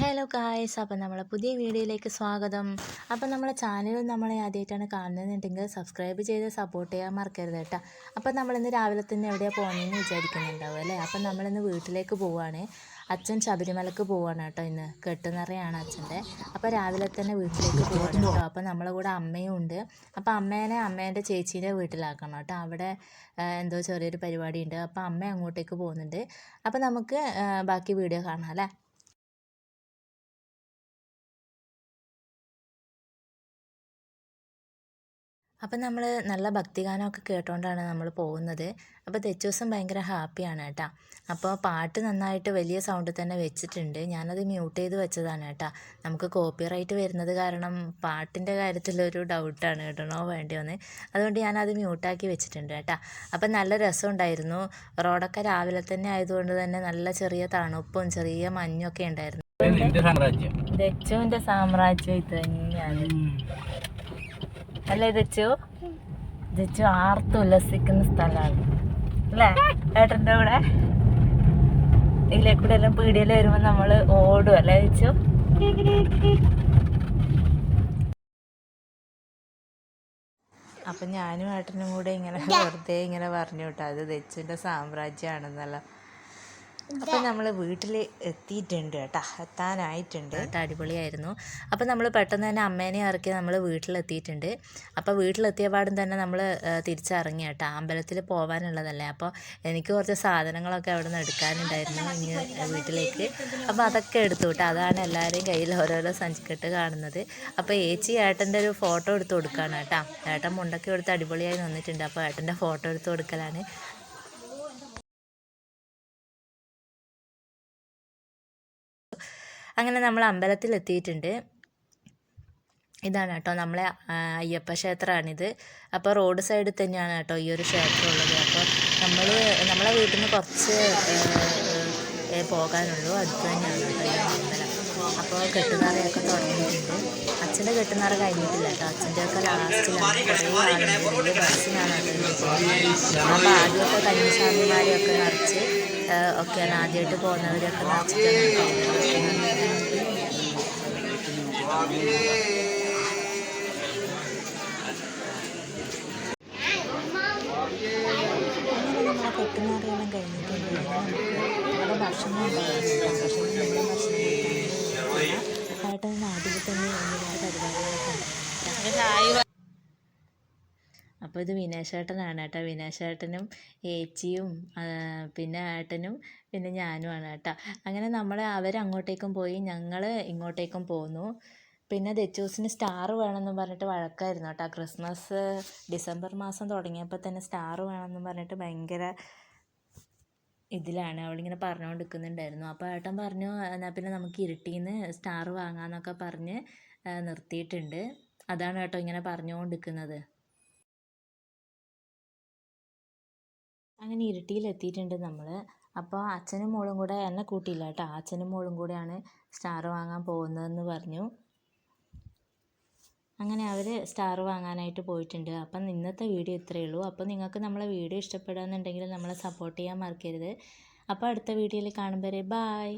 Hello guys, അപ്പം നമ്മളെ പുതിയ വീഡിയോയിലേക്ക് സ്വാഗതം. അപ്പം നമ്മളെ ചാനൽ നമ്മളെ ആദ്യമായിട്ടാണ് കാണുന്നതെന്നുണ്ടെങ്കിൽ സബ്സ്ക്രൈബ് ചെയ്ത് സപ്പോർട്ട് ചെയ്യാൻ മറക്കരുത് കേട്ടോ. അപ്പം നമ്മളിന്ന് രാവിലെ തന്നെ എവിടെയാണ് പോകുന്നതെന്ന് വിചാരിക്കുന്നുണ്ടാവും അല്ലേ. അപ്പം നമ്മളിന്ന് വീട്ടിലേക്ക് പോവുകയാണ്. അച്ഛൻ ശബരിമലക്ക് പോവുകയാണ് കേട്ടോ. ഇന്ന് കെട്ടുനിറയാണ് അച്ഛൻ്റെ. അപ്പോൾ രാവിലെ തന്നെ വീട്ടിലേക്ക് പോവുകയാണ് കേട്ടോ. അപ്പം നമ്മളെ കൂടെ അമ്മയും ഉണ്ട്. അപ്പം അമ്മേൻ്റെ ചേച്ചീൻ്റെ വീട്ടിലാക്കണം കേട്ടോ. അവിടെ എന്തോ ചെറിയൊരു പരിപാടി ഉണ്ട്. അപ്പം അമ്മ അങ്ങോട്ടേക്ക് പോകുന്നുണ്ട്. അപ്പം നമുക്ക് ബാക്കി വീഡിയോ കാണാം അല്ലേ. അപ്പം നമ്മൾ നല്ല ഭക്തിഗാനമൊക്കെ കേട്ടുകൊണ്ടാണ് നമ്മൾ പോകുന്നത്. അപ്പോൾ തെച്ചൂസം ഭയങ്കര ഹാപ്പിയാണ് കേട്ടോ. അപ്പോൾ പാട്ട് നന്നായിട്ട് വലിയ സൗണ്ടിൽ തന്നെ വെച്ചിട്ടുണ്ട്. ഞാനത് മ്യൂട്ട് ചെയ്ത് വെച്ചതാണ് കേട്ടോ. നമുക്ക് കോപ്പിറൈറ്റ് വരുന്നത് കാരണം പാട്ടിൻ്റെ കാര്യത്തിലൊരു ഡൗട്ടാണ്, ഇടണോ വേണ്ടിയോന്ന്. അതുകൊണ്ട് ഞാനത് മ്യൂട്ടാക്കി വെച്ചിട്ടുണ്ട് കേട്ടോ. അപ്പം നല്ല രസമുണ്ടായിരുന്നു. റോഡൊക്കെ രാവിലെ തന്നെ ആയതുകൊണ്ട് തന്നെ നല്ല ചെറിയ തണുപ്പും ചെറിയ മഞ്ഞൊക്കെ ഉണ്ടായിരുന്നു. തെച്ചുവിൻ്റെ സാമ്രാജ്യം ഇത് തന്നെയാണ് അല്ലേ. തെച്ചു ആർത്ത് ഉല്ലസിക്കുന്ന സ്ഥലമാണ് അല്ലേ ഏട്ടൻ്റെ കൂടെ. ഇതിലെ കൂടെ എല്ലാം പീടിയിൽ വരുമ്പോൾ നമ്മൾ ഓടും അല്ലേ തെച്ചു. അപ്പം ഞാനും ഏട്ടനും കൂടെ ഇങ്ങനെ വെറുതെ ഇങ്ങനെ പറഞ്ഞു കേട്ടോ, അത് തെച്ചുവിൻ്റെ സാമ്രാജ്യമാണെന്നല്ല. അപ്പം നമ്മൾ വീട്ടിൽ എത്തിയിട്ടുണ്ട് കേട്ടോ, എത്താനായിട്ടുണ്ട് കേട്ടോ. അടിപൊളിയായിരുന്നു. അപ്പം നമ്മൾ പെട്ടെന്ന് തന്നെ അമ്മേനെ ഇറക്കി നമ്മൾ വീട്ടിലെത്തിയിട്ടുണ്ട്. അപ്പോൾ വീട്ടിലെത്തിയ പാടും തന്നെ നമ്മൾ തിരിച്ചിറങ്ങി കേട്ടോ. അമ്പലത്തിൽ പോകാനുള്ളതല്ലേ. അപ്പോൾ എനിക്ക് കുറച്ച് സാധനങ്ങളൊക്കെ അവിടെ നിന്ന് എടുക്കാനുണ്ടായിരുന്നു ഇങ്ങ് വീട്ടിലേക്ക്. അപ്പോൾ അതൊക്കെ എടുത്തു കേട്ടോ. അതാണ് എല്ലാവരെയും കയ്യിൽ ഓരോരോ സഞ്ചിക്കെട്ട് കാണുന്നത്. അപ്പോൾ ഏച്ചി ഏട്ടൻ്റെ ഒരു ഫോട്ടോ എടുത്ത് കൊടുക്കുകയാണ് കേട്ടോ. ഏട്ടൻ മുണ്ടൊക്കെ എടുത്ത് അടിപൊളിയായി നിന്നിട്ടുണ്ട്. അപ്പോൾ ഏട്ടൻ്റെ ഫോട്ടോ എടുത്ത് കൊടുക്കലാണ്. അങ്ങനെ നമ്മൾ അമ്പലത്തിലെത്തിയിട്ടുണ്ട്. ഇതാണ് കേട്ടോ നമ്മളെ അയ്യപ്പ ക്ഷേത്രമാണിത്. അപ്പോൾ റോഡ് സൈഡിൽ തന്നെയാണ് കേട്ടോ ഈ ഒരു ക്ഷേത്രം ഉള്ളത്. അപ്പോൾ നമ്മളെ വീട്ടിൽ നിന്ന് കുറച്ച് പോകാനുള്ളൂ. അടുത്ത് തന്നെയാണ് കേട്ടോ ഈ അമ്പലം. അപ്പോൾ കെട്ടുനിറയൊക്കെ തുടങ്ങിയിട്ടുണ്ട്. അച്ഛൻ്റെ കെട്ടുനിറ കഴിഞ്ഞിട്ടില്ല കേട്ടോ. അച്ഛൻ്റെ ഒക്കെ ലാസ്റ്റിലാണ്. കുറേ ആളുണ്ട്. ബസ്സിനാണ് അത്. അപ്പോൾ ആദ്യമൊക്കെ കന്യാസ്വാമിമാരെയൊക്കെ നിറച്ച് ഒക്കെയാണ് ആദ്യമായിട്ട് പോകുന്നവരൊക്കെ നിറച്ചിട്ടാണ്. കെട്ടുനിറയെല്ലാം കഴിഞ്ഞിട്ടുണ്ട്. അവിടെ ഭക്ഷണം ഉണ്ടായിരുന്നു. ഏട്ടൻ നാട്ടിൽ തന്നെ ഒരുപാട് പരിപാടികളൊക്കെ ഉണ്ട്. അപ്പോൾ ഇത് വിനേശേട്ടനാണ് കേട്ടോ. വിനേശേട്ടനും ഏച്ചിയും പിന്നെ ഏട്ടനും പിന്നെ ഞാനുമാണ് കേട്ടോ. അങ്ങനെ അവരങ്ങോട്ടേക്കും പോയി, ഞങ്ങൾ ഇങ്ങോട്ടേക്കും പോന്നു. പിന്നെ തെച്ചൂസിന് സ്റ്റാർ വേണമെന്ന് പറഞ്ഞിട്ട് വഴക്കായിരുന്നു കേട്ടോ. ക്രിസ്മസ് ഡിസംബർ മാസം തുടങ്ങിയപ്പോൾ തന്നെ സ്റ്റാർ വേണമെന്ന് പറഞ്ഞിട്ട് ഭയങ്കര ഇതിലാണ്. അവളിങ്ങനെ പറഞ്ഞുകൊണ്ട് നിൽക്കുന്നുണ്ടായിരുന്നു. അപ്പോൾ ഏട്ടൻ പറഞ്ഞു എന്നാൽ പിന്നെ നമുക്ക് ഇരുട്ടിന്ന് സ്റ്റാർ വാങ്ങാമെന്നൊക്കെ പറഞ്ഞ് നിർത്തിയിട്ടുണ്ട്. അതാണ് കേട്ടോ ഇങ്ങനെ പറഞ്ഞുകൊണ്ട് നിൽക്കുന്നത്. അങ്ങനെ ഇരുട്ടിയിലെത്തിയിട്ടുണ്ട് നമ്മൾ. അപ്പോൾ അച്ഛനും മോളും കൂടെ എന്നെ കൂട്ടിയില്ല കേട്ടോ. അച്ഛനും മോളും കൂടെയാണ് സ്റ്റാർ വാങ്ങാൻ പോകുന്നതെന്ന് പറഞ്ഞു. അങ്ങനെ അവർ സ്റ്റാർ വാങ്ങാനായിട്ട് പോയിട്ടുണ്ട്. അപ്പം ഇന്നത്തെ വീഡിയോ ഇത്രയേ ഉള്ളൂ. അപ്പോൾ നിങ്ങൾക്ക് നമ്മളെ വീഡിയോ ഇഷ്ടപ്പെടുകയെന്നുണ്ടെങ്കിൽ നമ്മളെ സപ്പോർട്ട് ചെയ്യാൻ മറക്കരുത്. അപ്പോൾ അടുത്ത വീഡിയോയിൽ കാണും വരെ ബായ്.